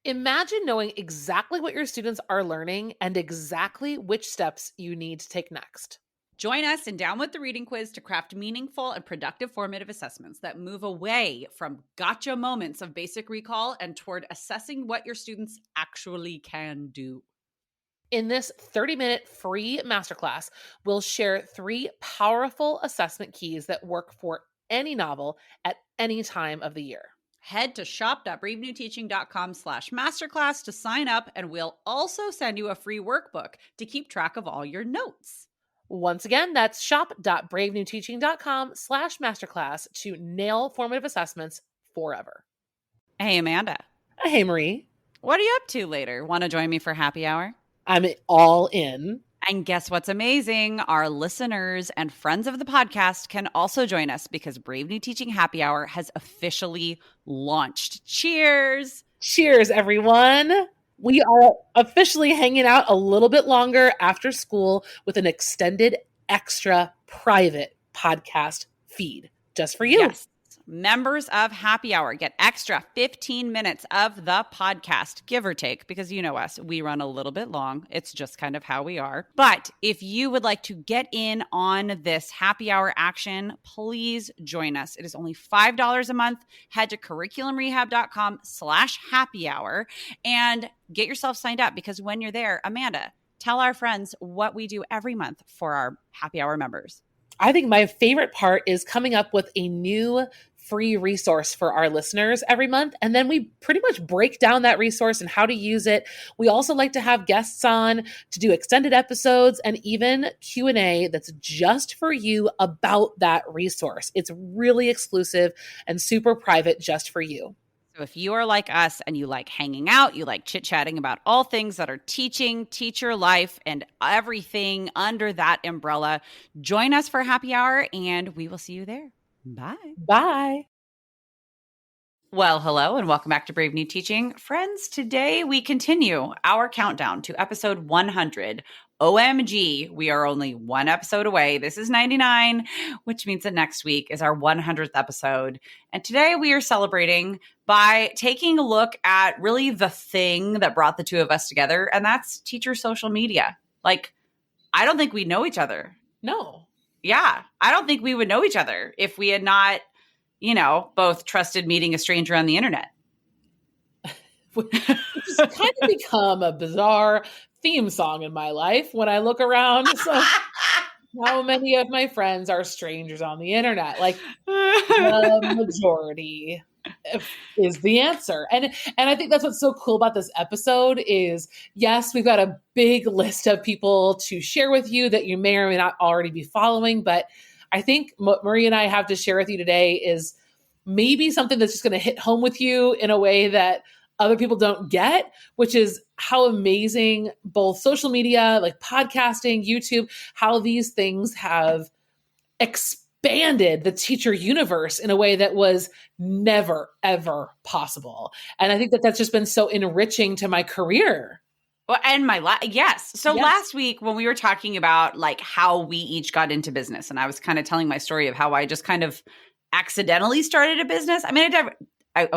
Imagine knowing exactly what your students are learning and exactly which steps you need to take next. Join us in Down with the Reading Quiz to craft meaningful and productive formative assessments that move away from gotcha moments of basic recall and toward assessing what your students actually can do. In this 30-minute free masterclass, we'll share 3 powerful assessment keys that work for any novel at any time of the year. Head to shop.bravenewteaching.com/masterclass to sign up, and we'll also send you a free workbook to keep track of all your notes. Once again, that's shop.bravenewteaching.com/masterclass to nail formative assessments forever. Hey, Amanda. Hey, Marie. What are you up to later? Want to join me for happy hour? I'm all in. And guess what's amazing? Our listeners and friends of the podcast can also join us because Brave New Teaching Happy Hour has officially launched. Cheers! Cheers, everyone. We are officially hanging out a little bit longer after school with an extended, extra private podcast feed just for you. Yes. Members of Happy Hour get extra 15 minutes of the podcast, give or take, because you know us, we run a little bit long. It's just kind of how we are. But if you would like to get in on this Happy Hour action, please join us. It is only $5 a month. Head to curriculumrehab.com/happy hour and get yourself signed up, because when you're there, Amanda, tell our friends what we do every month for our Happy Hour members. I think my favorite part is coming up with a new free resource for our listeners every month. And then we pretty much break down that resource and how to use it. We also like to have guests on to do extended episodes and even Q&A that's just for you about that resource. It's really exclusive and super private just for you. So if you are like us and you like hanging out, you like chit-chatting about all things that are teaching, teacher life, and everything under that umbrella, join us for happy hour and we will see you there. Bye. Bye. Well, hello and welcome back to Brave New Teaching. Friends, today we continue our countdown to episode 100. OMG, we are only one episode away. This is 99, which means that next week is our 100th episode. And today we are celebrating by taking a look at really the thing that brought the two of us together, and that's teacher social media. Like, I don't think we know each other. No. Yeah, I don't think we would know each other if we had not, both trusted meeting a stranger on the internet. It's kind of become a bizarre theme song in my life when I look around. So how many of my friends are strangers on the internet? Like the majority is the answer. And I think that's what's so cool about this episode is, yes, we've got a big list of people to share with you that you may or may not already be following. But I think what Marie and I have to share with you today is maybe something that's just going to hit home with you in a way that other people don't get, which is how amazing both social media, like podcasting, YouTube, how these things have expanded the teacher universe in a way that was never, ever possible. And I think that that's just been so enriching to my career. Well, and yes. So last week when we were talking about like how we each got into business, and I was kind of telling my story of how I just kind of accidentally started a business. I mean, I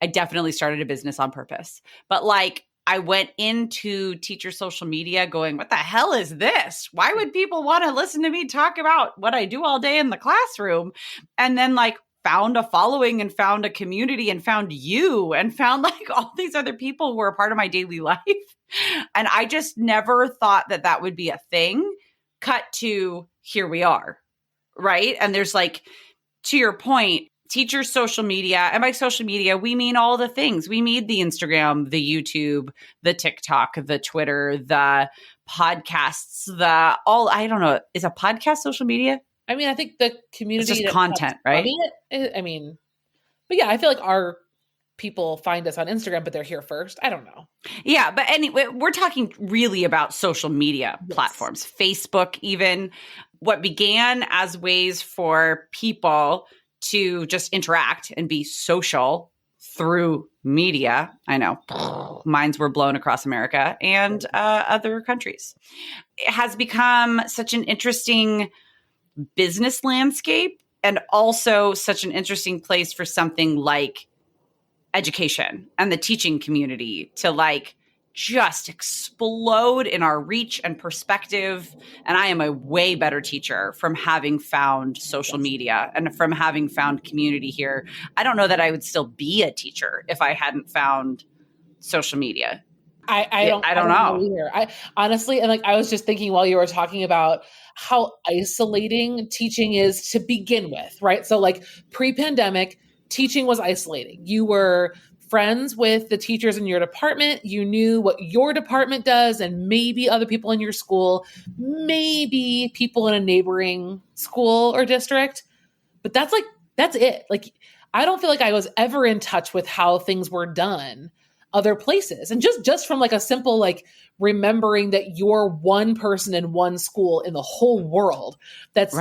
definitely started a business on purpose, but like I went into teacher social media going, what the hell is this? Why would people want to listen to me talk about what I do all day in the classroom? And then like found a following and found a community and found you and found like all these other people who are a part of my daily life. And I just never thought that that would be a thing. Cut to here we are. Right. And there's like, to your point, teacher social media, and by social media, we mean all the things. We mean the Instagram, the YouTube, the TikTok, the Twitter, the podcasts, I don't know. Is a podcast social media? I mean, I think the community it's just content, right? I mean, but yeah, I feel like our people find us on Instagram, but they're here first. I don't know. Yeah. But anyway, we're talking really about social media platforms, Facebook, even what began as ways for people to just interact and be social through media. I know minds were blown across America and other countries. It has become such an interesting business landscape and also such an interesting place for something like education and the teaching community to like just explode in our reach and perspective. And I am a way better teacher from having found social media and from having found community here. I don't know that I would still be a teacher if I hadn't found social media. I don't know either. I honestly, and like I was just thinking while you were talking about how isolating teaching is to begin with, right? So like pre-pandemic, teaching was isolating. You were friends with the teachers in your department. You knew what your department does and maybe other people in your school, maybe people in a neighboring school or district. But that's it. Like, I don't feel like I was ever in touch with how things were done other places. And just from like a simple, like remembering that you're one person in one school in the whole world that's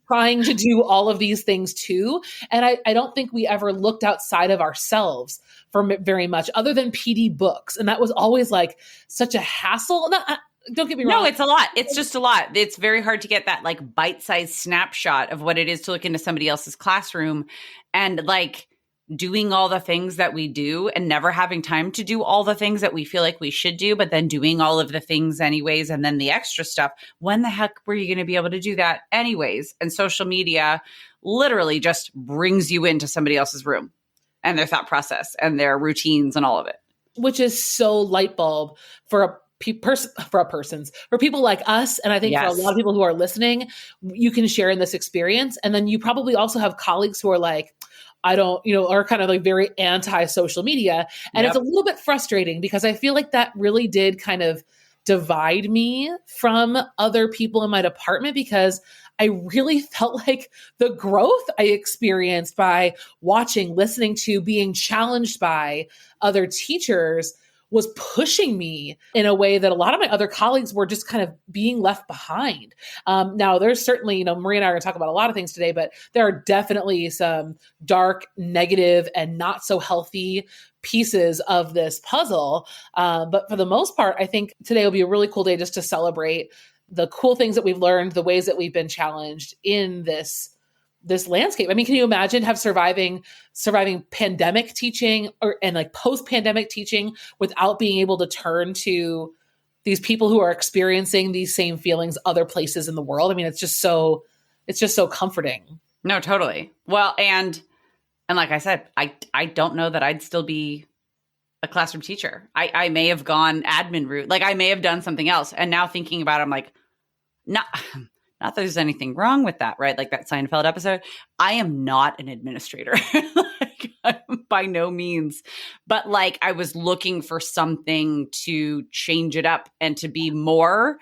trying to do all of these things too. And I don't think we ever looked outside of ourselves for very much other than PD books. And that was always like such a hassle. Don't get me wrong. No, it's a lot. It's just a lot. It's very hard to get that like bite-sized snapshot of what it is to look into somebody else's classroom and like doing all the things that we do and never having time to do all the things that we feel like we should do, but then doing all of the things anyways. And then the extra stuff. When the heck were you going to be able to do that anyways? And social media literally just brings you into somebody else's room and their thought process and their routines and all of it. Which is so light bulb for for people like us. And I think for a lot of people who are listening, you can share in this experience. And then you probably also have colleagues who are like, I don't, are kind of like very anti-social media. And it's a little bit frustrating because I feel like that really did kind of divide me from other people in my department because I really felt like the growth I experienced by watching, listening to, being challenged by other teachers was pushing me in a way that a lot of my other colleagues were just kind of being left behind. Now, there's certainly, Maria and I are going to talk about a lot of things today, but there are definitely some dark, negative, and not so healthy pieces of this puzzle. But for the most part, I think today will be a really cool day just to celebrate the cool things that we've learned, the ways that we've been challenged in this landscape. I mean, can you imagine surviving pandemic teaching and like post-pandemic teaching without being able to turn to these people who are experiencing these same feelings other places in the world? I mean, it's just so comforting. No, totally. Well, and like I said, I don't know that I'd still be a classroom teacher. I may have gone admin route. Like I may have done something else. And now thinking about it, I'm like, not that there's anything wrong with that, right? Like that Seinfeld episode. I am not an administrator, by no means. But like I was looking for something to change it up and to be more.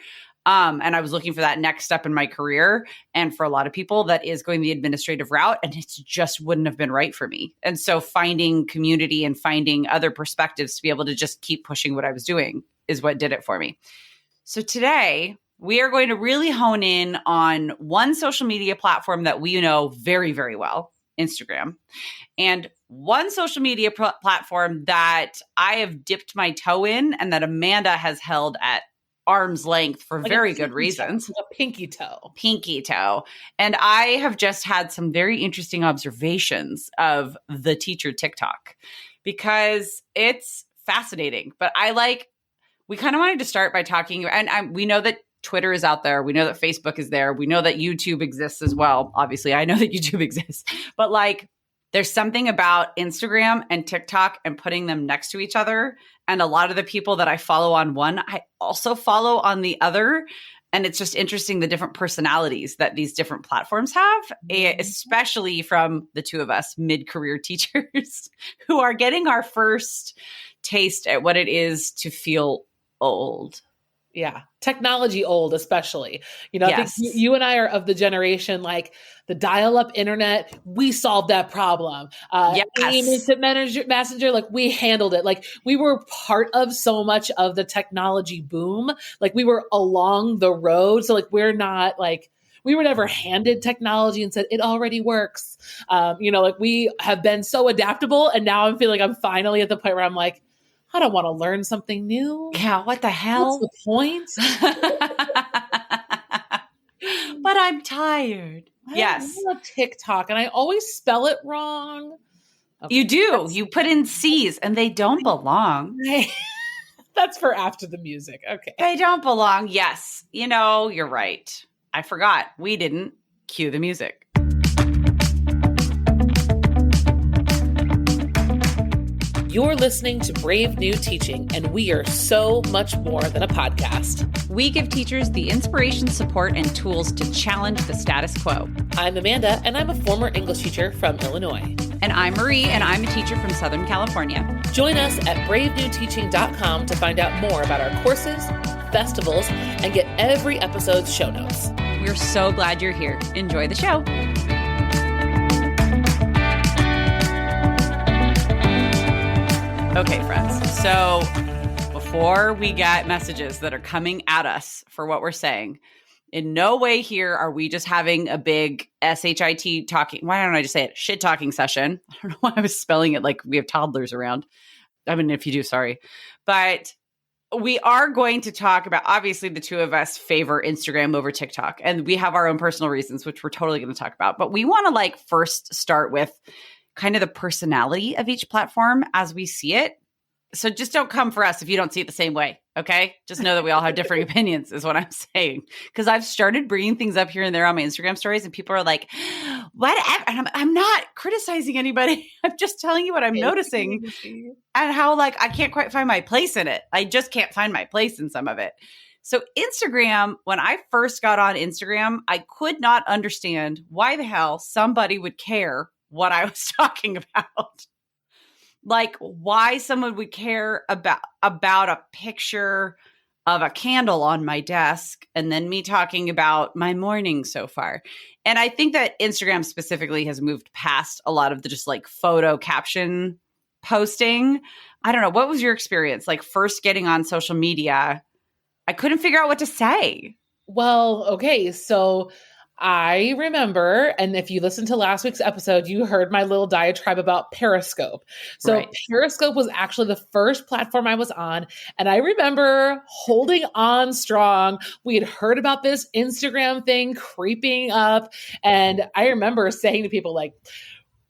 And I was looking for that next step in my career. And for a lot of people, that is going the administrative route. And it just wouldn't have been right for me. And so finding community and finding other perspectives to be able to just keep pushing what I was doing is what did it for me. So today, we are going to really hone in on one social media platform that we know very, very well, Instagram, and one social media platform that I have dipped my toe in and that Amanda has held at arm's length for like very good reasons. A pinky toe. Pinky toe. And I have just had some very interesting observations of the teacher TikTok because it's fascinating. But we kind of wanted to start by talking, and we know that Twitter is out there. We know that Facebook is there. We know that YouTube exists as well. Obviously, I know that YouTube exists. But like, there's something about Instagram and TikTok and putting them next to each other. And a lot of the people that I follow on one, I also follow on the other. And it's just interesting the different personalities that these different platforms have, especially from the two of us mid-career teachers who are getting our first taste at what it is to feel old. Yeah. Technology old, especially. I think you and I are of the generation, like the dial-up internet, we solved that problem. Instant messenger, like we handled it. Like we were part of so much of the technology boom. Like we were along the road. So like we're not like, we were never handed technology and said, it already works. Like we have been so adaptable. And now I'm feeling like I'm finally at the point where I'm like, I don't want to learn something new. Yeah, what the hell? What's the point? But I'm tired. Yes. I love TikTok, and I always spell it wrong. Okay. You do. You put in C's and they don't belong. That's for after the music. Okay. They don't belong. Yes. You're right. I forgot. We didn't cue the music. You're listening to Brave New Teaching, and we are so much more than a podcast. We give teachers the inspiration, support, and tools to challenge the status quo. I'm Amanda, and I'm a former English teacher from Illinois. And I'm Marie, and I'm a teacher from Southern California. Join us at bravenewteaching.com to find out more about our courses, festivals, and get every episode's show notes. We're so glad you're here. Enjoy the show. Okay, friends. So before we get messages that are coming at us for what we're saying, in no way here are we just having a big SHIT talking. Why don't I just say it? Shit talking session. I don't know why I was spelling it like we have toddlers around. I mean, if you do, sorry. But we are going to talk about, obviously, the two of us favor Instagram over TikTok. And we have our own personal reasons, which we're totally going to talk about. But we want to first start with kind of the personality of each platform as we see it. So just don't come for us if you don't see it the same way, okay? Just know that we all have different opinions is what I'm saying. Because I've started bringing things up here and there on my Instagram stories and people are like, whatever. And I'm not criticizing anybody. I'm just telling you what I'm noticing and how I can't quite find my place in it. I just can't find my place in some of it. So Instagram, when I first got on Instagram, I could not understand why the hell somebody would care what I was talking about. Why someone would care about a picture of a candle on my desk and then me talking about my morning so far. And I think that Instagram specifically has moved past a lot of the just photo caption posting. I don't know. What was your experience? First getting on social media, I couldn't figure out what to say. Well, okay. So I remember, and if you listened to last week's episode, you heard my little diatribe about Periscope. So right. Periscope was actually the first platform I was on. And I remember holding on strong. We had heard about this Instagram thing creeping up. And I remember saying to people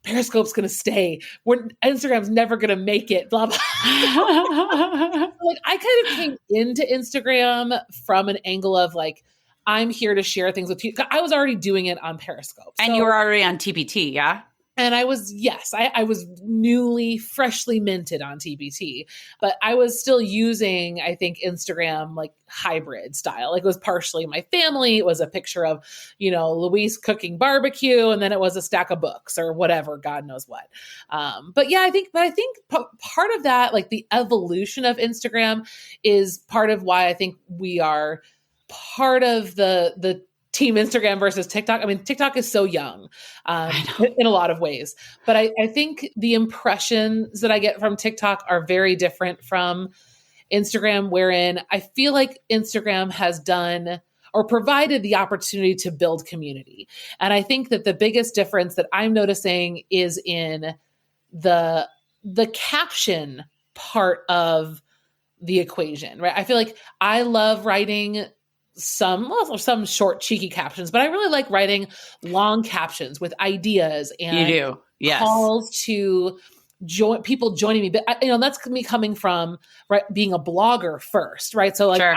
Periscope's going to stay. Instagram's never going to make it, blah, blah. I kind of came into Instagram from an angle of I'm here to share things with you. I was already doing it on Periscope. And you were already on TPT, yeah? And I was freshly minted on TPT, but I was still using, I think, Instagram hybrid style. It was partially my family. It was a picture of, Luis cooking barbecue, and then it was a stack of books or whatever, God knows what. But I think part of that, the evolution of Instagram is part of why I think we are part of the team Instagram versus TikTok. I mean, TikTok is so young in a lot of ways, but I think the impressions that I get from TikTok are very different from Instagram, wherein I feel like Instagram has done or provided the opportunity to build community. And I think that the biggest difference that I'm noticing is in the caption part of the equation, right? I feel like I love writing some short, cheeky captions, but I really like writing long captions with ideas and you do. Yes. Calls to people joining me. But that's me coming from being a blogger first, right? So sure.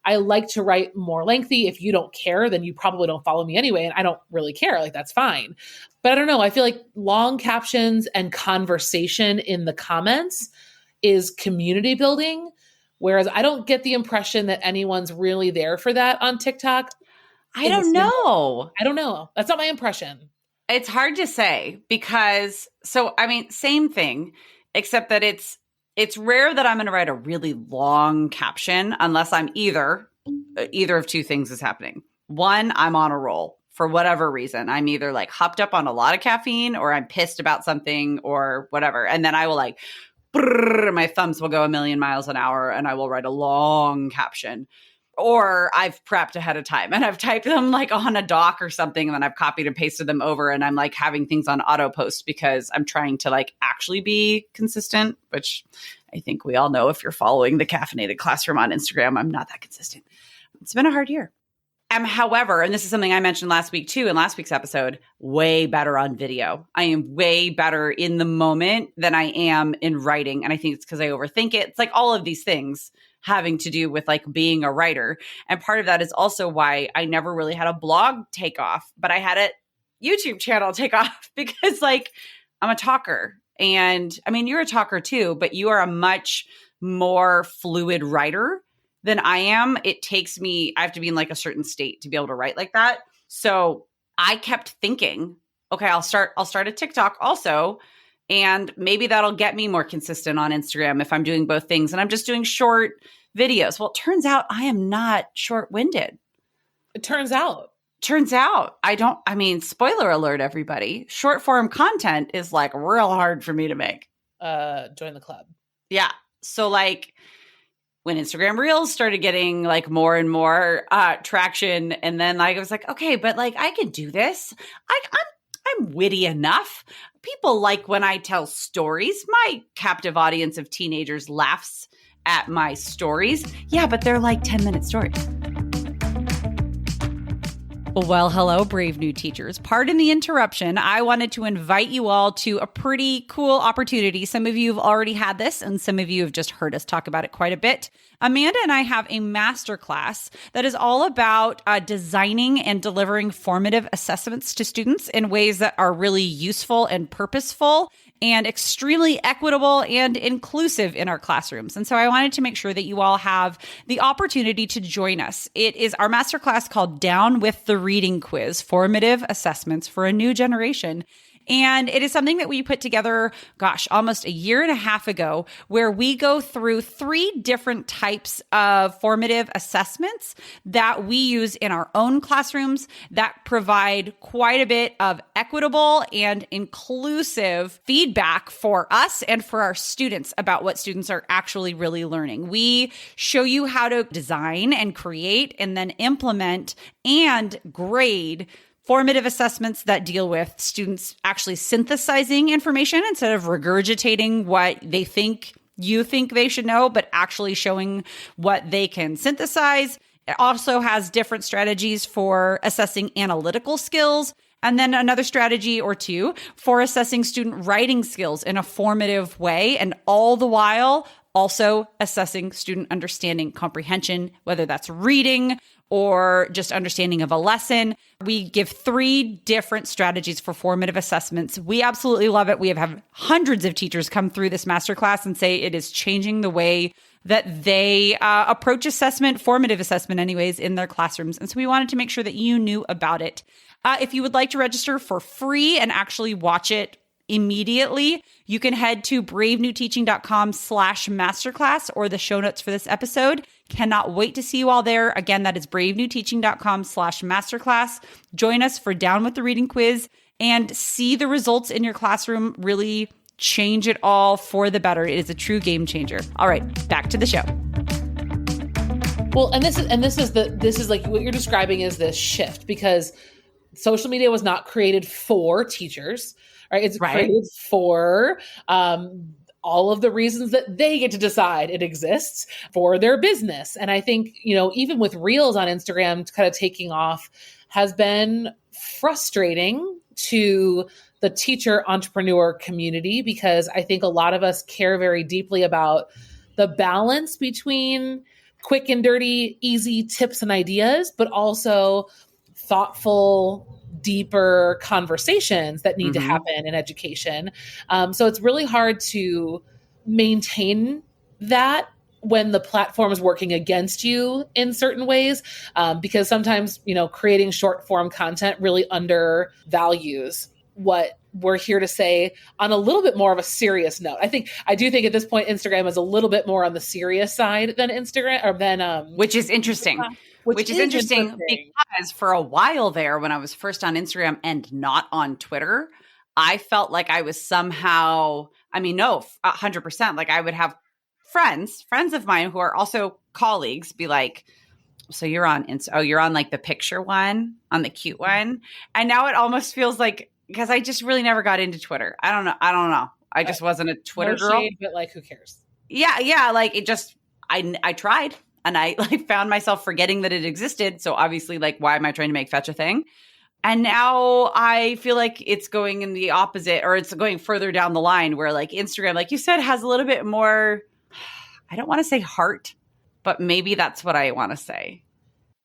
I like to write more lengthy. If you don't care, then you probably don't follow me anyway, and I don't really care. That's fine. But I don't know. I feel like long captions and conversation in the comments is community building. Whereas I don't get the impression that anyone's really there for that on TikTok. I don't know. That's not my impression. It's hard to say because, same thing, except that it's rare that I'm going to write a really long caption unless I'm either of two things is happening. One, I'm on a roll for whatever reason. I'm either hopped up on a lot of caffeine or I'm pissed about something or whatever. And then I will my thumbs will go a million miles an hour and I will write a long caption. Or I've prepped ahead of time and I've typed them on a doc or something, and then I've copied and pasted them over, and I'm having things on auto post because I'm trying to actually be consistent, which I think we all know if you're following the Caffeinated Classroom on Instagram, I'm not that consistent. It's been a hard year. am, however, and this is something I mentioned last week too, in last week's episode, way better on video. I am way better in the moment than I am in writing. And I think it's because I overthink it. It's like all of these things having to do with like being a writer. And part of that is also why I never really had a blog take off, but I had a YouTube channel take off because like I'm a talker. And I mean, you're a talker too, but you are a much more fluid writer than I am. It takes me, I have to be in like a certain state to be able to write like that. So I kept thinking, okay, I'll start a TikTok also. And maybe that'll get me more consistent on Instagram if I'm doing both things and I'm just doing short videos. Well, it turns out I am not short-winded. It turns out. I mean, spoiler alert, everybody. Short form content is like real hard for me to make. Join the club. Yeah. So like, when Instagram Reels started getting like more and more traction, and then like I was like, okay, but like I can do this. I'm witty enough. People like when I tell stories. My captive audience of teenagers laughs at my stories. Yeah, but they're like 10-minute stories. Well, hello, brave new teachers. Pardon the interruption. I wanted to invite you all to a pretty cool opportunity. Some of you have already had this, and some of you have just heard us talk about it quite a bit. Amanda and I have a masterclass that is all about designing and delivering formative assessments to students in ways that are really useful and purposeful and extremely equitable and inclusive in our classrooms. And so I wanted to make sure that you all have the opportunity to join us. It is our masterclass called Down with the Reading Quiz, Formative Assessments for a New Generation. And it is something that we put together, almost a year and a half ago, where we go through 3 different types of formative assessments that we use in our own classrooms that provide quite a bit of equitable and inclusive feedback for us and for our students about what students are actually really learning. We show you how to design and create and then implement and grade formative assessments that deal with students actually synthesizing information instead of regurgitating what they think you think they should know, but actually showing what they can synthesize. It also has different strategies for assessing analytical skills, and then another strategy or 2 for assessing student writing skills in a formative way, and all the while also assessing student understanding comprehension, whether that's reading or just understanding of a lesson. We give 3 different strategies for formative assessments. We absolutely love it. We have had hundreds of teachers come through this masterclass and say it is changing the way that they approach assessment, formative assessment anyways, in their classrooms. And so we wanted to make sure that you knew about it. If you would like to register for free and actually watch it immediately, you can head to bravenewteaching.com/masterclass or the show notes for this episode. Cannot wait to see you all there. Again, that is bravenewteaching.com/masterclass. Join us for Down with the Reading Quiz and see the results in your classroom really change it all for the better. It is a true game changer. All right, back to the show. Well, and this is like what you're describing is this shift, because social media was not created for teachers, right? It's created for all of the reasons that they get to decide it exists for their business. And I think, even with Reels on Instagram kind of taking off has been frustrating to the teacher entrepreneur community, because I think a lot of us care very deeply about the balance between quick and dirty, easy tips and ideas, but also thoughtful, deeper conversations that need to happen in education. So it's really hard to maintain that when the platform is working against you in certain ways, because sometimes, creating short form content really undervalues what we're here to say on a little bit more of a serious note. I do think at this point, Instagram is a little bit more on the serious side than Instagram, or than, which is interesting. Which is interesting because for a while there, when I was first on Instagram and not on Twitter, I felt like I was somehow, 100%. Like I would have friends of mine who are also colleagues be like, so you're on you're on like the picture one, on the cute one. And now it almost feels like, because I just really never got into Twitter. I don't know. I just wasn't a Twitter girl. But like, who cares? Yeah. Like it just, I tried. And I like found myself forgetting that it existed. So obviously, like, why am I trying to make fetch a thing? And now I feel like it's going in the opposite, or it's going further down the line where like Instagram, like you said, has a little bit more, I don't want to say heart, but maybe that's what I want to say.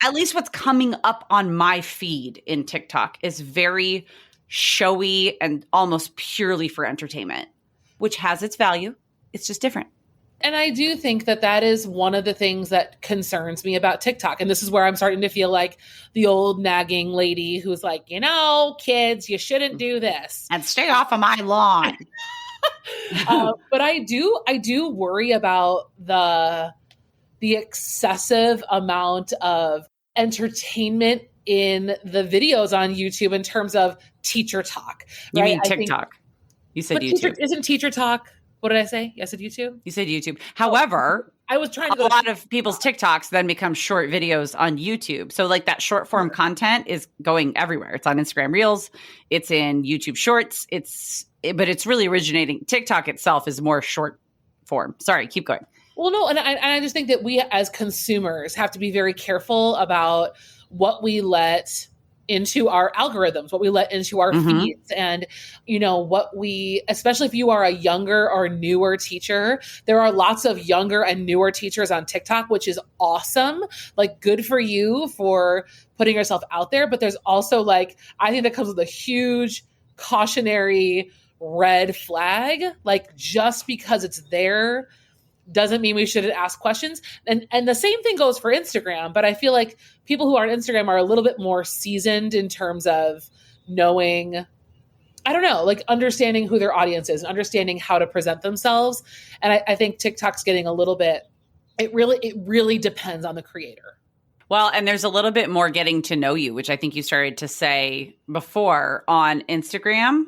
At least what's coming up on my feed in TikTok is very showy and almost purely for entertainment, which has its value. It's just different. And I do think that that is one of the things that concerns me about TikTok. And this is where I'm starting to feel like the old nagging lady who's like, kids, you shouldn't do this. And stay off of my lawn. But I do worry about the excessive amount of entertainment in the videos on YouTube in terms of teacher talk. You mean TikTok? You said YouTube. Isn't teacher talk? What did I say? I said YouTube? You said YouTube. However, I was trying to a lot of people's TikToks then become short videos on YouTube. So like that short form content is going everywhere. It's on Instagram Reels. It's in YouTube Shorts. But it's really originating. TikTok itself is more short form. Sorry, keep going. Well, no, and I just think that we as consumers have to be very careful about what we let into our algorithms, what we let into our feeds. And, especially if you are a younger or newer teacher, there are lots of younger and newer teachers on TikTok, which is awesome. Like, good for you for putting yourself out there. But there's also I think that comes with a huge cautionary red flag. Like, just because it's there doesn't mean we shouldn't ask questions. And the same thing goes for Instagram. But I feel like people who are on Instagram are a little bit more seasoned in terms of knowing, understanding who their audience is, and understanding how to present themselves. And I think TikTok's getting a little bit, it really depends on the creator. Well, and there's a little bit more getting to know you, which I think you started to say before on Instagram.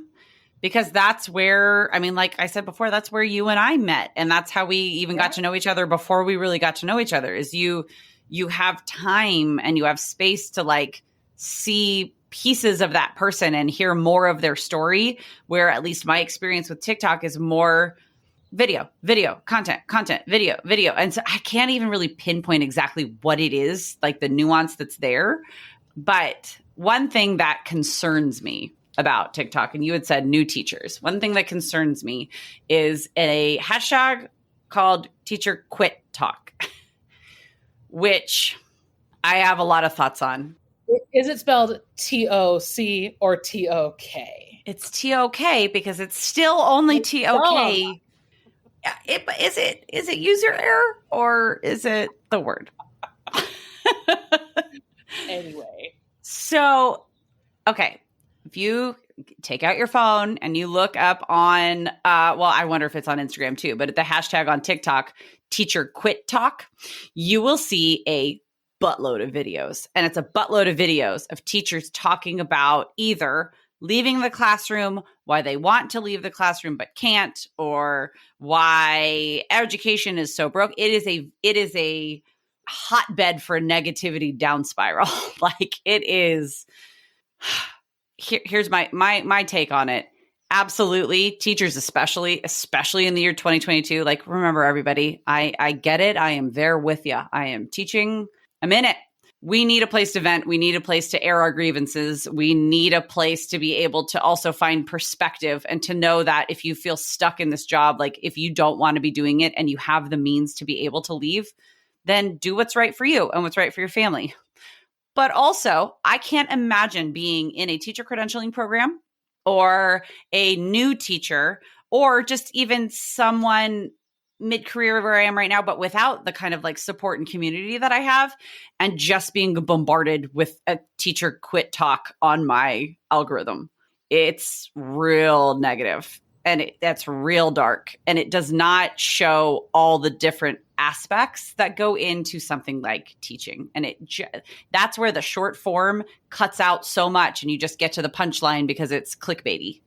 Because that's where, like I said before, that's where you and I met. And that's how we even got to know each other before we really got to know each other, is you have time and you have space to see pieces of that person and hear more of their story, where at least my experience with TikTok is more video, content, video. And so I can't even really pinpoint exactly what it is, like the nuance that's there. But one thing that concerns me about TikTok, and you had said new teachers. One thing that concerns me is a hashtag called Teacher QUITTOK, which I have a lot of thoughts on. Is it spelled TOC or TOK? It's TOK because it's still only TOK. Is it user error or is it the word? Anyway. So, okay. If you take out your phone and you look up on, I wonder if it's on Instagram too, but at the hashtag on TikTok, Teacher QUITTOK, you will see a buttload of videos. And it's a buttload of videos of teachers talking about either leaving the classroom, why they want to leave the classroom but can't, or why education is so broke. It is a hotbed for negativity down spiral. It is. Here's my take on it. Absolutely. Teachers, especially in the year 2022, remember everybody, I get it. I am there with you. I am teaching. I'm in it. We need a place to vent. We need a place to air our grievances. We need a place to be able to also find perspective and to know that if you feel stuck in this job, if you don't want to be doing it and you have the means to be able to leave, then do what's right for you and what's right for your family. But also, I can't imagine being in a teacher credentialing program or a new teacher or just even someone mid-career where I am right now, but without the kind of support and community that I have, and just being bombarded with a Teacher QUITTOK on my algorithm. It's real negative and that's real dark. And it does not show all the different aspects that go into something like teaching. And that's where the short form cuts out so much and you just get to the punchline because it's clickbaity.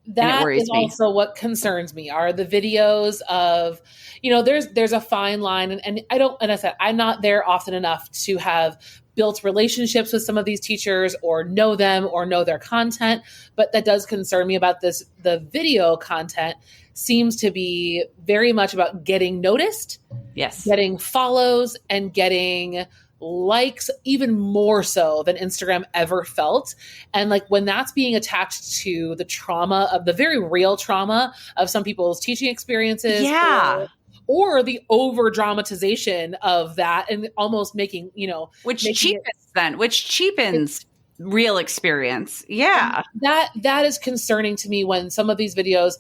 That is also what concerns me, are the videos of, there's a fine line and I said, I'm not there often enough to have built relationships with some of these teachers or know them or know their content. But that does concern me about this. The video content seems to be very much about getting noticed, yes, getting follows, and getting likes, even more so than Instagram ever felt. And like when that's being attached to the trauma of the very real trauma of some people's teaching experiences, yeah, or the over dramatization of that, and almost making, which cheapens real experience. Yeah. That is concerning to me when some of these videos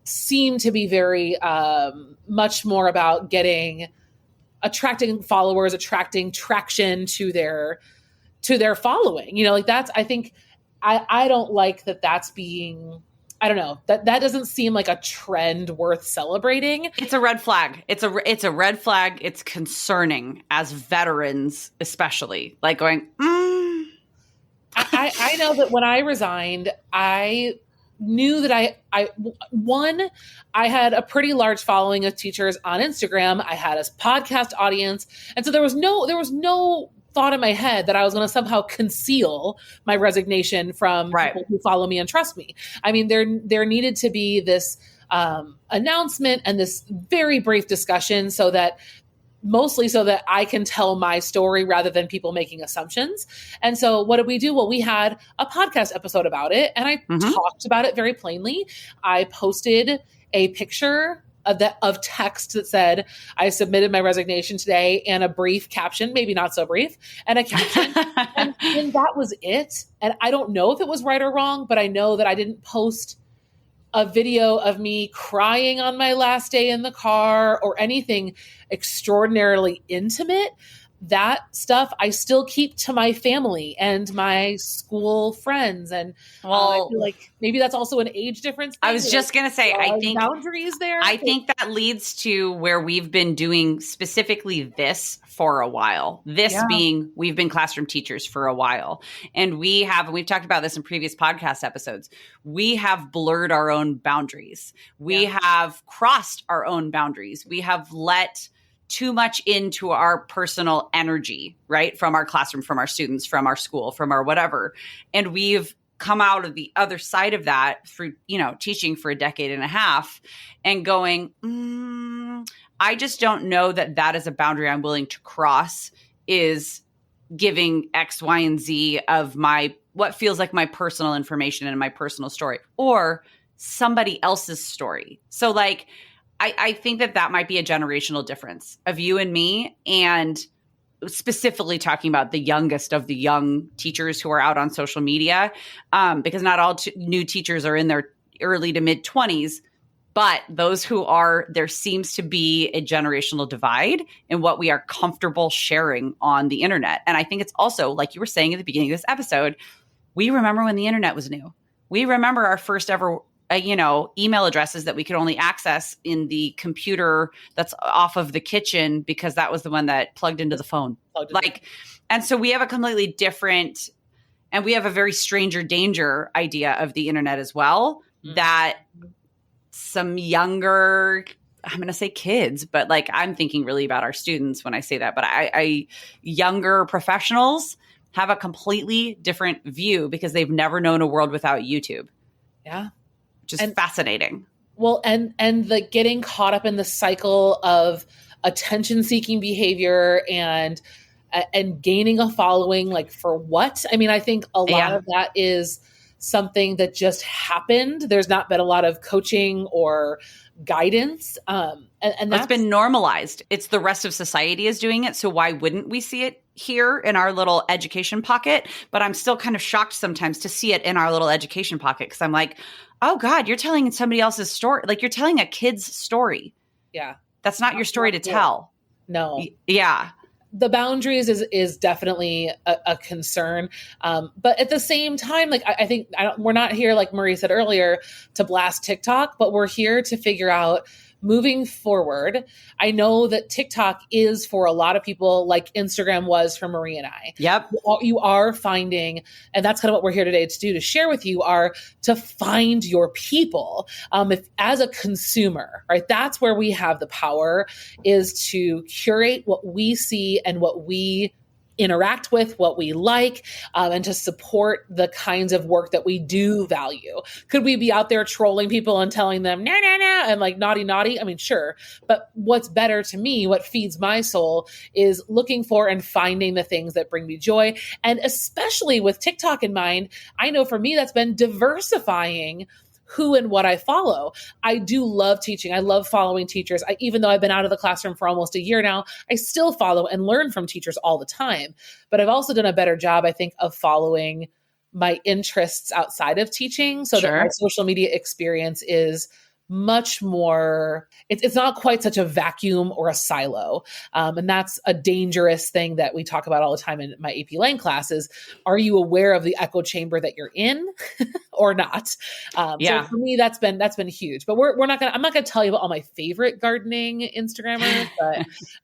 seem to be very much more about attracting followers, attracting traction to their following. Like that's, I think, I don't like that that's being, I don't know, that doesn't seem like a trend worth celebrating. It's a red flag. It's a red flag. It's concerning as veterans, especially, like going, I know that when I resigned, I knew that I had a pretty large following of teachers on Instagram. I had a podcast audience. And so there was no thought in my head that I was going to somehow conceal my resignation from people who follow me and trust me. I mean, there needed to be this announcement and this very brief discussion mostly so that I can tell my story rather than people making assumptions. And so what did we do? Well, we had a podcast episode about it, and I talked about it very plainly. I posted a picture of text that said, I submitted my resignation today, and a brief caption, maybe not so brief, and a caption. and that was it. And I don't know if it was right or wrong, but I know that I didn't post a video of me crying on my last day in the car or anything extraordinarily intimate. That stuff I still keep to my family and my school friends. And I feel like maybe that's also an age difference. I was just going to say, I think boundaries there. I think that leads to where we've been doing specifically this for a while. This being, we've been classroom teachers for a while. And we've talked about this in previous podcast episodes. We have blurred our own boundaries. We have crossed our own boundaries. We have let too much into our personal energy, right? From our classroom, from our students, from our school, from our whatever. And we've come out of the other side of that through, teaching for a decade and a half and going, I just don't know that is a boundary I'm willing to cross, is giving X, Y, and Z of what feels like my personal information and my personal story or somebody else's story. So like, I think that might be a generational difference of you and me, and specifically talking about the youngest of the young teachers who are out on social media, because not all new teachers are in their early to mid 20s, but those who are, there seems to be a generational divide in what we are comfortable sharing on the internet. And I think it's also, like you were saying at the beginning of this episode, we remember when the internet was new. We remember our first ever email addresses that we could only access in the computer that's off of the kitchen because that was the one that plugged into the phone. And so we have a completely different, and we have a very stranger danger idea of the internet as well, that some younger, I'm going to say kids, but like I'm thinking really about our students when I say that, but I younger professionals have a completely different view because they've never known a world without YouTube. Yeah. Which is fascinating. Well, and the getting caught up in the cycle of attention-seeking behavior and gaining a following, like for what? I mean, I think a lot of that is something that just happened. There's not been a lot of coaching or guidance. And that's been normalized. It's the rest of society is doing it. So why wouldn't we see it here in our little education pocket? But I'm still kind of shocked sometimes to see it in our little education pocket because I'm like, oh God, you're telling somebody else's story. Like you're telling a kid's story. Yeah. That's not your story to tell. No. Yeah. The boundaries is definitely a concern. But at the same time, like I think we're not here, like Marie said earlier, to blast TikTok, but we're here to figure out moving forward. I know that TikTok is for a lot of people like Instagram was for Marie and I. Yep. You are finding, and that's kind of what we're here today to do, to share with you, are to find your people. If as a consumer, right, that's where we have the power, is to curate what we see and what we interact with, what we like, and to support the kinds of work that we do value. Could we be out there trolling people and telling them, no, no, no, and like naughty, naughty? I mean, sure. But what's better to me, what feeds my soul, is looking for and finding the things that bring me joy. And especially with TikTok in mind, I know for me, that's been diversifying who and what I follow. I do love teaching. I love following teachers. Even though I've been out of the classroom for almost a year now, I still follow and learn from teachers all the time. But I've also done a better job, I think, of following my interests outside of teaching so that my social media experience is much more, it's not quite such a vacuum or a silo. And that's a dangerous thing that we talk about all the time in my AP Lang classes. Are you aware of the echo chamber that you're in or not? So for me, that's been huge, but I'm not going to tell you about all my favorite gardening Instagrammers,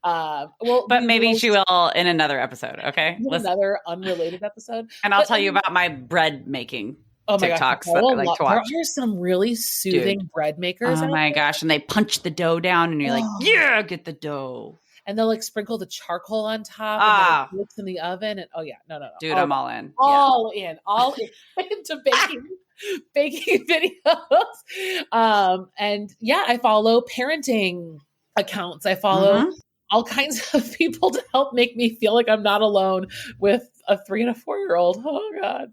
but maybe she will in another episode. Okay. Another unrelated episode. And I'll tell you about my bread making. Oh my TikToks gosh, that I like to watch. There are some really soothing bread makers. Oh my gosh. And they punch the dough down and you're like, yeah, get the dough. And they'll like sprinkle the charcoal on top and it cooks in the oven. And no. Dude, I'm all in. All into baking videos. And yeah, I follow parenting accounts. I follow all kinds of people to help make me feel like I'm not alone with a 3 and a 4-year-old. Oh God.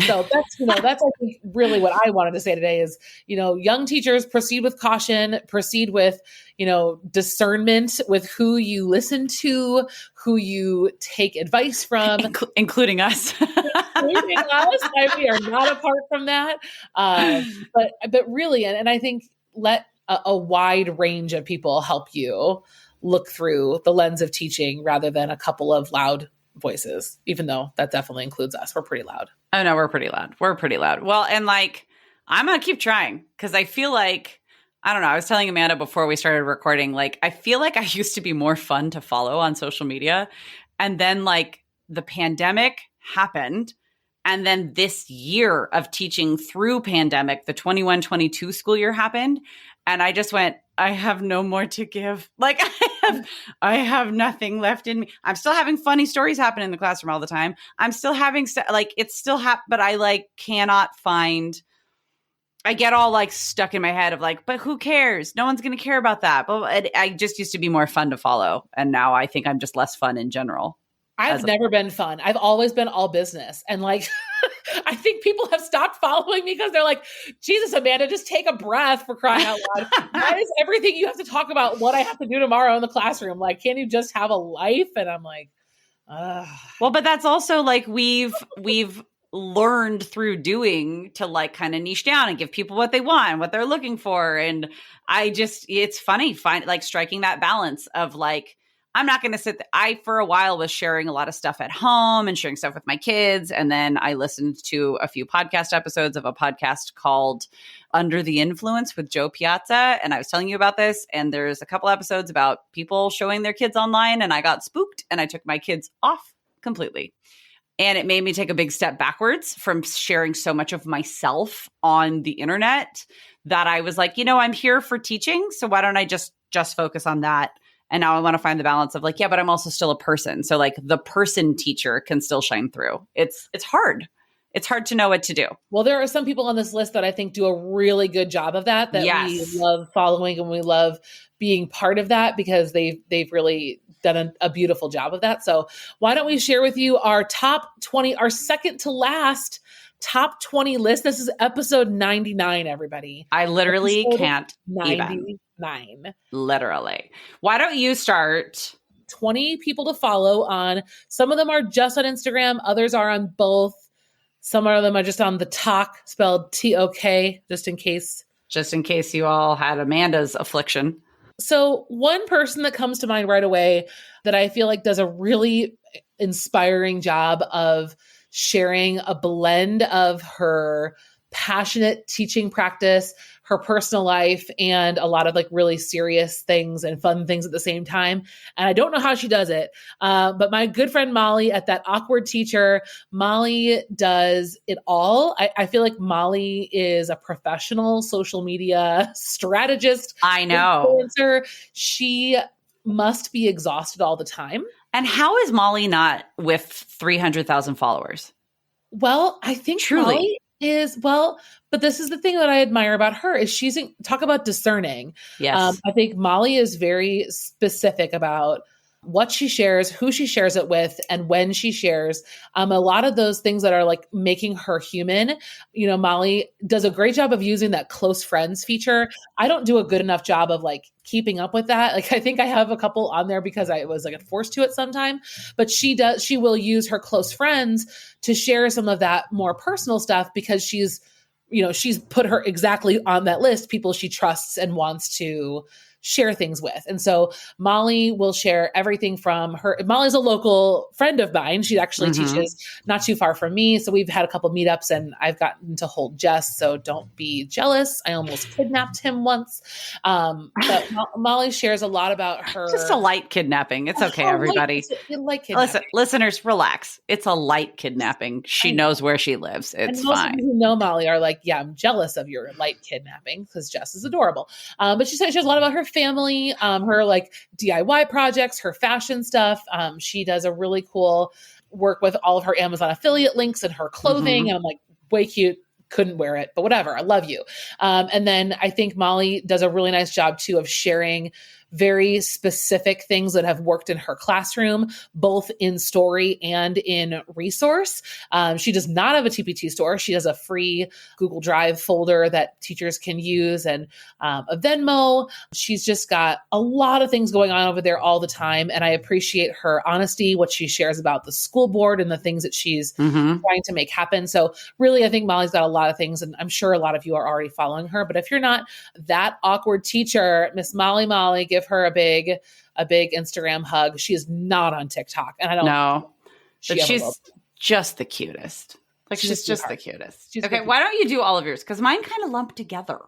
So that's I think really what I wanted to say today is, young teachers, proceed with caution, proceed with, discernment with who you listen to, who you take advice from, including us. Including us. We are not apart from that. But really, and I think let a wide range of people help you look through the lens of teaching rather than a couple of loud voices, even though that definitely includes us. We're pretty loud. Oh no, we're pretty loud. Well, and I'm going to keep trying because I feel like, I don't know. I was telling Amanda before we started recording, I feel like I used to be more fun to follow on social media. And then the pandemic happened. And then this year of teaching through pandemic, the 21-22 school year happened. And I just went, I have no more to give. I have nothing left in me. I'm still having funny stories happen in the classroom all the time. I'm still having it's still but I cannot find, I get all stuck in my head of but who cares? No one's going to care about that. But I just used to be more fun to follow. And now I think I'm just less fun in general. I've never been fun. I've always been all business. And I think people have stopped following me because they're like, Jesus, Amanda, just take a breath, for crying out loud. Why is everything you have to talk about what I have to do tomorrow in the classroom? Can't you just have a life? And I'm like, ugh. Well, but that's also we've learned through doing to kind of niche down and give people what they want, what they're looking for. And it's funny, striking that balance of I'm not going to sit there. I, for a while, was sharing a lot of stuff at home and sharing stuff with my kids. And then I listened to a few podcast episodes of a podcast called Under the Influence with Joe Piazza. And I was telling you about this. And there's a couple episodes about people showing their kids online. And I got spooked and I took my kids off completely. And it made me take a big step backwards from sharing so much of myself on the internet that I was I'm here for teaching. So why don't I just focus on that? And now I want to find the balance of but I'm also still a person. So the person teacher can still shine through. It's hard. It's hard to know what to do. Well, there are some people on this list that I think do a really good job of that yes. we love following and we love being part of that because they've really done a beautiful job of that. So why don't we share with you our top 20, our second to last top 20 list. This is episode 99, everybody. I literally can't 99. Literally. Why don't you start? 20 people to follow on. Some of them are just on Instagram. Others are on both. Some of them are just on the Tok, spelled T-O-K, just in case. Just in case you all had Amanda's affliction. So one person that comes to mind right away that I feel does a really inspiring job of sharing a blend of her passionate teaching practice, her personal life, and a lot of really serious things and fun things at the same time. And I don't know how she does it. But my good friend Molly at That Awkward Teacher, Molly does it all. I feel like Molly is a professional social media strategist. I know. Influencer. She must be exhausted all the time. And how is Molly not with 300,000 followers? Well, I think Truly. Molly is, but this is the thing that I admire about her is talk about discerning. Yes. I think Molly is very specific about what she shares, who she shares it with, and when she shares. A lot of those things that are like making her human. Molly does a great job of using that close friends feature. I don't do a good enough job of like keeping up with that. Like I think I have a couple on there because I was like forced to it sometime, but she will use her close friends to share some of that more personal stuff because she's put her exactly on that list, people she trusts and wants to share things with. And so Molly will share everything from her. Molly's a local friend of mine. She actually teaches not too far from me. So we've had a couple meetups and I've gotten to hold Jess. So don't be jealous. I almost kidnapped him once. But Molly shares a lot about her. Just a light kidnapping. It's okay, everybody. Light kidnapping. Listen, listeners, relax. It's a light kidnapping. She knows where she lives. It's and most fine. Of you who know Molly are like, yeah, I'm jealous of your light kidnapping because Jess is adorable. But she said she has a lot about her family, her like DIY projects, her fashion stuff. She does a really cool work with all of her Amazon affiliate links and her clothing. And I'm like, way cute. Couldn't wear it, but whatever. I love you. And then I think Molly does a really nice job too of sharing very specific things that have worked in her classroom, both in story and in resource. She does not have a TPT store. She has a free Google Drive folder that teachers can use and a Venmo. She's just got a lot of things going on over there all the time. And I appreciate her honesty, what she shares about the school board and the things that she's trying to make happen. So really, I think Molly's got a lot of things, and I'm sure a lot of you are already following her. But if you're not, that awkward teacher, Miss Molly, give her a big Instagram hug. She is not on TikTok, and I don't know. But she's just the cutest. Like she's just the cutest. Okay, why don't you do all of yours? Because mine kind of lump together.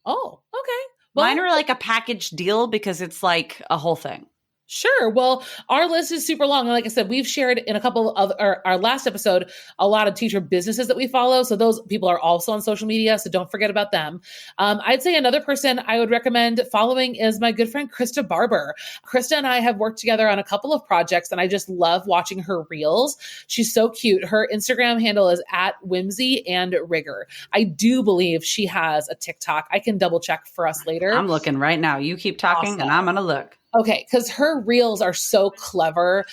Oh, okay. Well, mine are like a package deal because it's like a whole thing. Sure. Well, our list is super long. And like I said, we've shared in a couple of our last episode, a lot of teacher businesses that we follow. So those people are also on social media. So don't forget about them. I'd say another person I would recommend following is my good friend, Krista Barber. Krista and I have worked together on a couple of projects and I just love watching her reels. She's so cute. Her Instagram handle is @whimsy&rigor. I do believe she has a TikTok. I can double check for us later. I'm looking right now. You keep talking and I'm going to look. Okay, because her reels are so clever.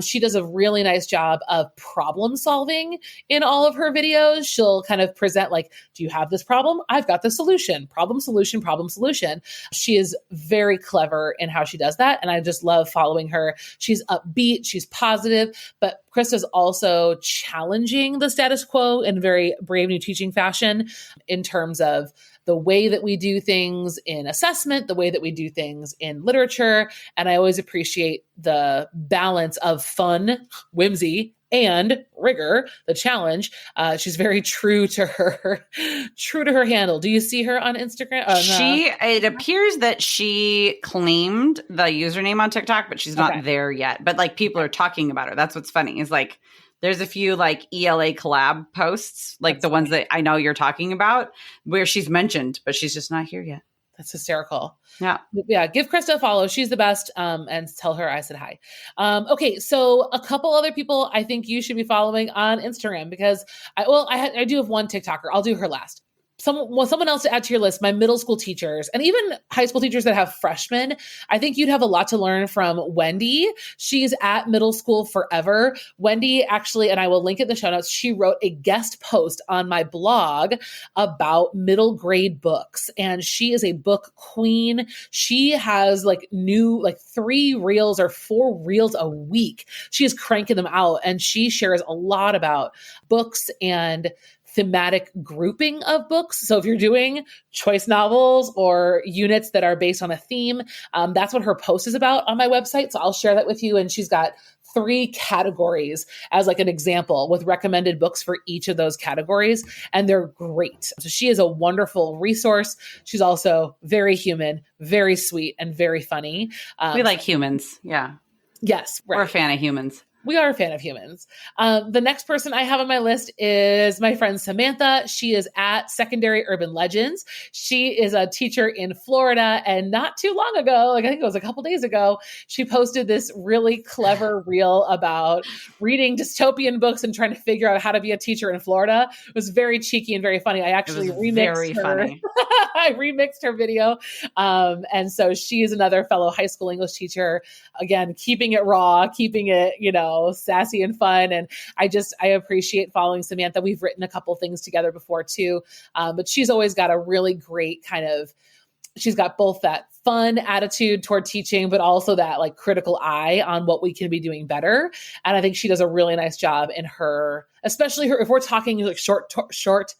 She does a really nice job of problem solving in all of her videos. She'll kind of present like, do you have this problem? I've got the solution. Problem, solution, problem, solution. She is very clever in how she does that. And I just love following her. She's upbeat. She's positive. But Krista's also challenging the status quo in very brave new teaching fashion in terms of the way that we do things in assessment, the way that we do things in literature. And I always appreciate the balance of fun, whimsy, and rigor, the challenge. She's very true to her handle. Do you see her on Instagram? It appears that she claimed the username on TikTok, but she's not there yet. But like people are talking about her. That's what's funny is like, there's a few like ELA collab posts, like that's the ones that I know you're talking about, where she's mentioned, but she's just not here yet. That's hysterical. Yeah. Give Krista a follow. She's the best. And tell her I said hi. Okay. So a couple other people I think you should be following on Instagram because I do have one TikToker. I'll do her last. Someone else to add to your list, my middle school teachers and even high school teachers that have freshmen. I think you'd have a lot to learn from Wendy. She's at Middle School Forever. Wendy actually, and I will link it in the show notes, she wrote a guest post on my blog about middle grade books. And she is a book queen. She has like 3 reels or 4 reels a week. She is cranking them out and she shares a lot about books and thematic grouping of books. So if you're doing choice novels or units that are based on a theme, that's what her post is about on my website. So I'll share that with you. And she's got 3 categories as like an example with recommended books for each of those categories. And they're great. So she is a wonderful resource. She's also very human, very sweet, and very funny. We like humans. Yeah. Yes. Right. We're a fan of humans. We are a fan of humans. The next person I have on my list is my friend Samantha. She is at Secondary Urban Legends. She is a teacher in Florida. And not too long ago, like I think it was a couple days ago, she posted this really clever reel about reading dystopian books and trying to figure out how to be a teacher in Florida. It was very cheeky and very funny. I actually remixed her. I remixed her video. And so she is another fellow high school English teacher. Again, keeping it raw, keeping it, sassy and fun. And I appreciate following Samantha. We've written a couple things together before too. But she's always got a really great she's got both that fun attitude toward teaching, but also that like critical eye on what we can be doing better. And I think she does a really nice job in especially if we're talking like short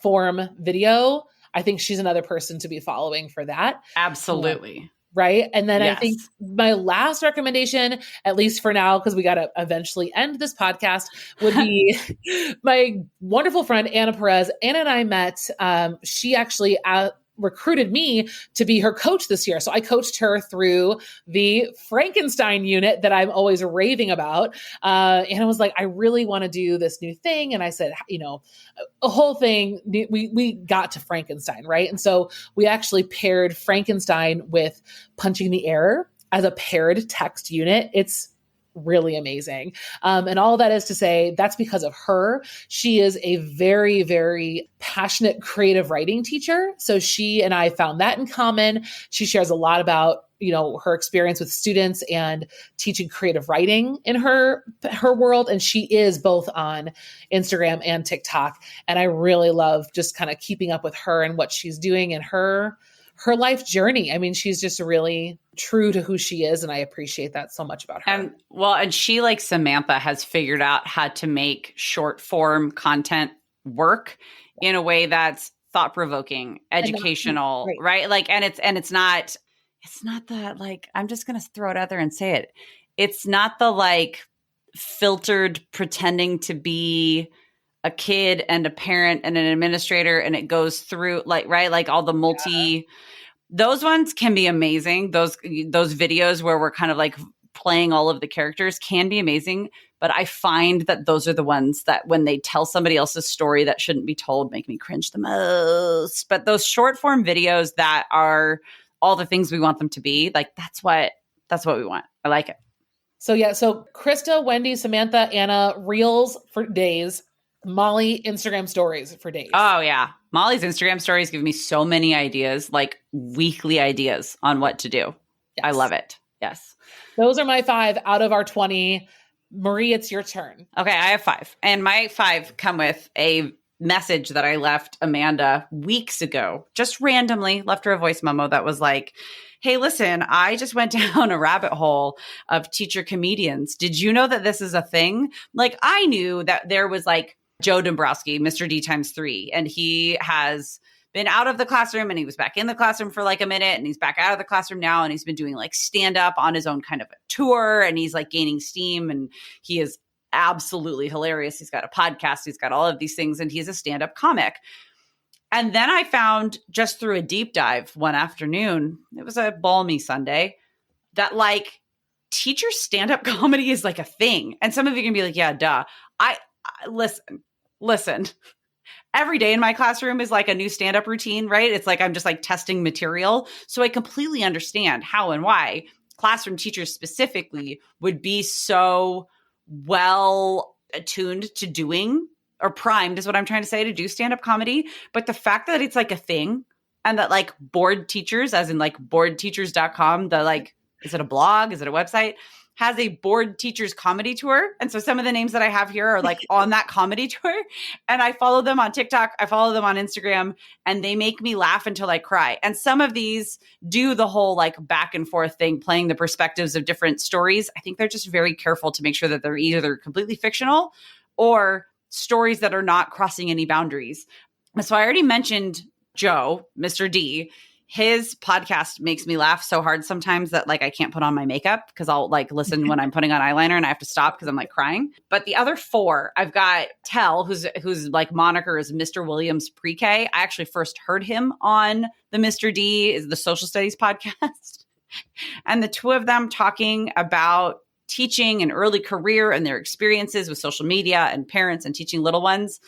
form video, I think she's another person to be following for that. Absolutely. Right. And then I think my last recommendation, at least for now, because we got to eventually end this podcast, would be my wonderful friend, Anna Perez. Anna and I met, she actually recruited me to be her coach this year. So I coached her through the Frankenstein unit that I'm always raving about. And I was like, I really want to do this new thing. And I said, a whole thing, we got to Frankenstein, right? And so we actually paired Frankenstein with Punching the Air as a paired text unit. It's really amazing. And all that is to say, that's because of her. She is a very, very passionate creative writing teacher. So she and I found that in common. She shares a lot about, her experience with students and teaching creative writing in her world. And she is both on Instagram and TikTok. And I really love just kind of keeping up with her and what she's doing in her life journey. I mean, she's just really true to who she is. And I appreciate that so much about her. And she, like Samantha, has figured out how to make short form content work in a way that's thought-provoking, educational, right? Like, and it's not that like, I'm just going to throw it out there and say it. It's not the like filtered pretending to be a kid and a parent and an administrator, and it goes through like, right. Like all the those ones can be amazing. Those videos where we're kind of like playing all of the characters can be amazing. But I find that those are the ones that when they tell somebody else's story that shouldn't be told, make me cringe the most. But those short form videos that are all the things we want them to be, like, that's what we want. I like it. So Krista, Wendy, Samantha, Anna, Reels for days. Molly, Instagram stories for days. Oh, yeah. Molly's Instagram stories give me so many ideas, like weekly ideas on what to do. Yes. I love it. Yes. Those are my 5 out of our 20. Marie, it's your turn. Okay, I have 5. And my 5 come with a message that I left Amanda weeks ago. Just randomly left her a voice memo that was like, hey, listen, I just went down a rabbit hole of teacher comedians. Did you know that this is a thing? Like, I knew that there was like Joe Dombrowski, Mr. D times 3, and he has been out of the classroom and he was back in the classroom for like a minute and he's back out of the classroom now and he's been doing like stand up on his own kind of a tour and he's like gaining steam and he is absolutely hilarious. He's got a podcast, he's got all of these things, and he's a stand up comic. And then I found just through a deep dive one afternoon, it was a balmy Sunday, that like teacher stand up comedy is like a thing. And some of you can be like, yeah, duh. I listen, every day in my classroom is like a new stand-up routine, right? It's like, I'm just like testing material. So I completely understand how and why classroom teachers specifically would be so well attuned to doing, or primed is what I'm trying to say, to do stand-up comedy. But the fact that it's like a thing and that like bored teachers, as in like boredteachers.com, the like, is it a blog? Is it a website? Has a bored teachers comedy tour. And so some of the names that I have here are like on that comedy tour. And I follow them on TikTok. I follow them on Instagram, and they make me laugh until I cry. And some of these do the whole like back and forth thing, playing the perspectives of different stories. I think they're just very careful to make sure that they're either completely fictional or stories that are not crossing any boundaries. So I already mentioned Joe, Mr. D. His podcast makes me laugh so hard sometimes that like I can't put on my makeup because I'll like listen when I'm putting on eyeliner and I have to stop because I'm like crying. But the other 4, I've got Tell, who's like moniker is Mr. Williams Pre-K. I actually first heard him on the Mr. D is the social studies podcast. And the 2 of them talking about teaching and early career and their experiences with social media and parents and teaching little ones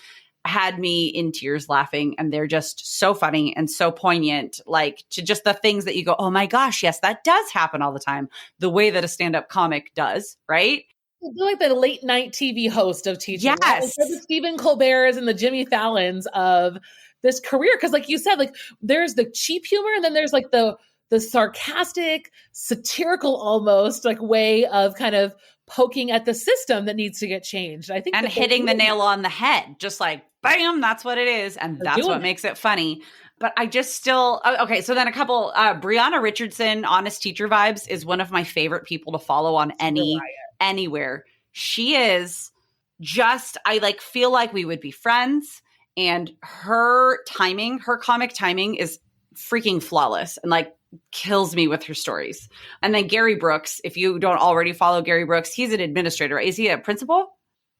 had me in tears laughing. And they're just so funny and so poignant, like to just the things that you go, oh my gosh, yes, that does happen all the time. The way that a stand-up comic does, right? They're like the late night TV host of teaching. Yes. Right? Like the Stephen Colbert's and the Jimmy Fallons of this career. Cause like you said, like there's the cheap humor and then there's like the sarcastic, satirical almost like way of kind of poking at the system that needs to get changed. I think and hitting the nail on the head, just like, bam, that's what it is. And that's what makes it funny. But I just still, okay. So then a couple, Brianna Richardson, Honest Teacher Vibes is one of my favorite people to follow on anywhere. She is just, I like feel like we would be friends, and her timing, her comic timing is freaking flawless and like kills me with her stories. And then Gary Brooks, if you don't already follow Gary Brooks, he's an administrator. Is he a principal?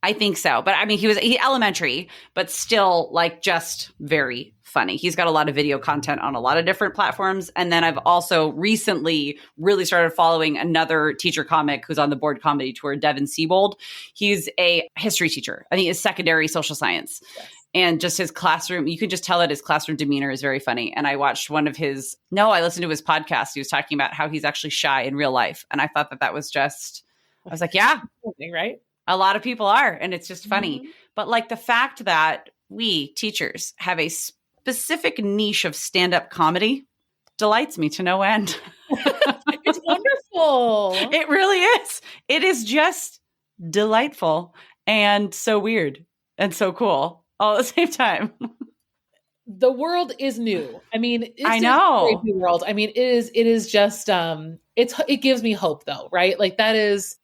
I think so. But I mean, he elementary, but still like just very funny. He's got a lot of video content on a lot of different platforms. And then I've also recently really started following another teacher comic who's on the Board Comedy Tour, Devin Siebold. He's a history teacher. I think it's secondary social science. Yes. And just his classroom, you can just tell that his classroom demeanor is very funny. And I watched I listened to his podcast. He was talking about how he's actually shy in real life. And I thought that was just, I was like, yeah, right? A lot of people are. And it's just funny. Mm-hmm. But like the fact that we teachers have a specific niche of stand-up comedy delights me to no end. It's wonderful. It really is. It is just delightful and so weird and so cool all at the same time. The world is new. I mean, I know. It's a new world. I mean, it is just, it gives me hope though, right? Like that's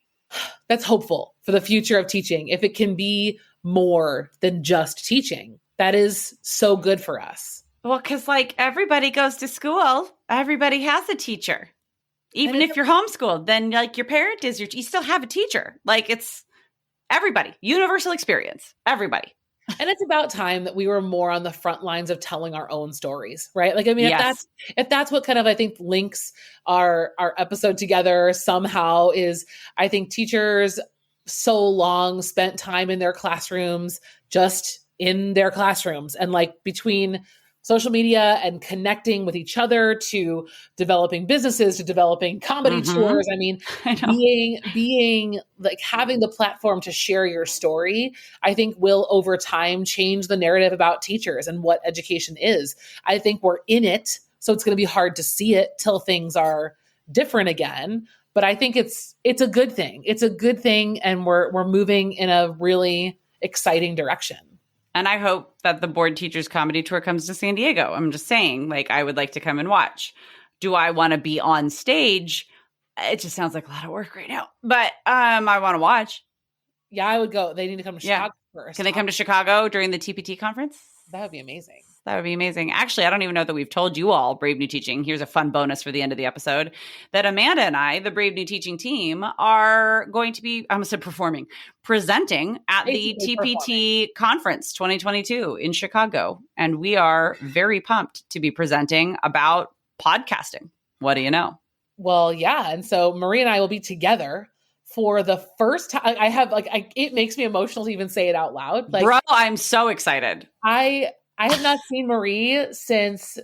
hopeful for the future of teaching. If it can be more than just teaching, that is so good for us. Well, because like everybody goes to school, everybody has a teacher. Even if you're homeschooled, then like your parent is you still have a teacher. Like it's everybody, universal experience, everybody. And it's about time that we were more on the front lines of telling our own stories, right? Like, I mean, yes. if that's what kind of, I think, links our episode together somehow is, I think teachers so long spent time in their classrooms, just in their classrooms, and like between social media and connecting with each other to developing businesses, to developing comedy tours. I mean, being like having the platform to share your story, I think will over time change the narrative about teachers and what education is. I think we're in it, so it's going to be hard to see it till things are different again. But I think it's a good thing. It's a good thing. And we're moving in a really exciting direction. And I hope that the Board Teachers Comedy Tour comes to San Diego. I'm just saying, like, I would like to come and watch. Do I want to be on stage? It just sounds like a lot of work right now. But I want to watch. Yeah, I would go. They need to come to Chicago first. Can they come to Chicago during the TPT conference? That would be amazing. That would be amazing. Actually, I don't even know that we've told you all, Brave New Teaching. Here's a fun bonus for the end of the episode, that Amanda and I, the Brave New Teaching team, are going to be, I almost said presenting at the TPT conference 2022 in Chicago. And we are very pumped to be presenting about podcasting. What do you know? Well, yeah. And so Marie and I will be together for the first time. I have it makes me emotional to even say it out loud. Like, bro, I'm so excited. I have not seen Marie since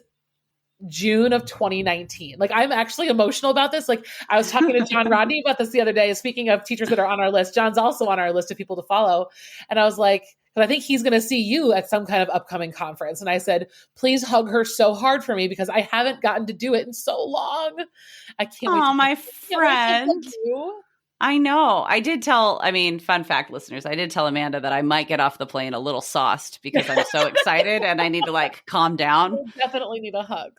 June of 2019. Like, I'm actually emotional about this. Like, I was talking to John Rodney about this the other day. Speaking of teachers that are on our list, John's also on our list of people to follow. And I was like, because I think he's going to see you at some kind of upcoming conference. And I said, please hug her so hard for me because I haven't gotten to do it in so long. I can't wait. Oh, my friend. I know. Fun fact, listeners, I did tell Amanda that I might get off the plane a little sauced because I'm so excited and I need to like calm down. You definitely need a hug.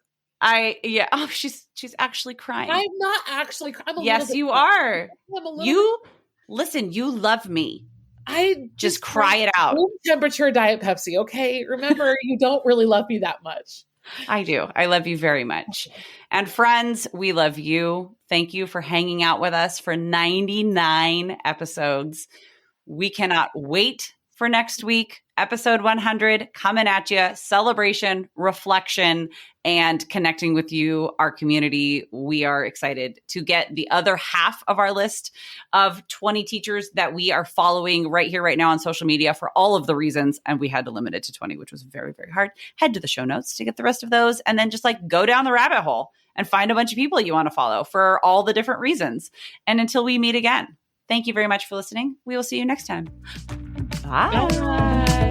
Oh, she's actually crying. I'm not actually crying. Yes, you are. Listen, you love me. I just cry it out. Room temperature Diet Pepsi, okay? Remember, you don't really love me that much. I do. I love you very much. And friends, we love you. Thank you for hanging out with us for 99 episodes. We cannot wait for next week. Episode 100 coming at you. Celebration, reflection, and connecting with you, our community. We are excited to get the other half of our list of 20 teachers that we are following right here, right now on social media for all of the reasons. And we had to limit it to 20, which was very, very hard. Head to the show notes to get the rest of those. And then just like go down the rabbit hole and find a bunch of people you want to follow for all the different reasons. And until we meet again, thank you very much for listening. We will see you next time. Bye. Bye.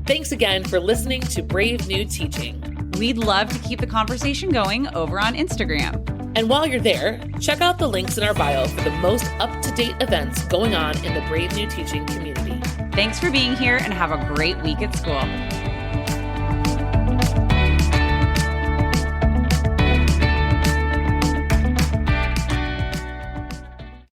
Thanks again for listening to Brave New Teaching. We'd love to keep the conversation going over on Instagram. And while you're there, check out the links in our bio for the most up-to-date events going on in the Brave New Teaching community. Thanks for being here and have a great week at school.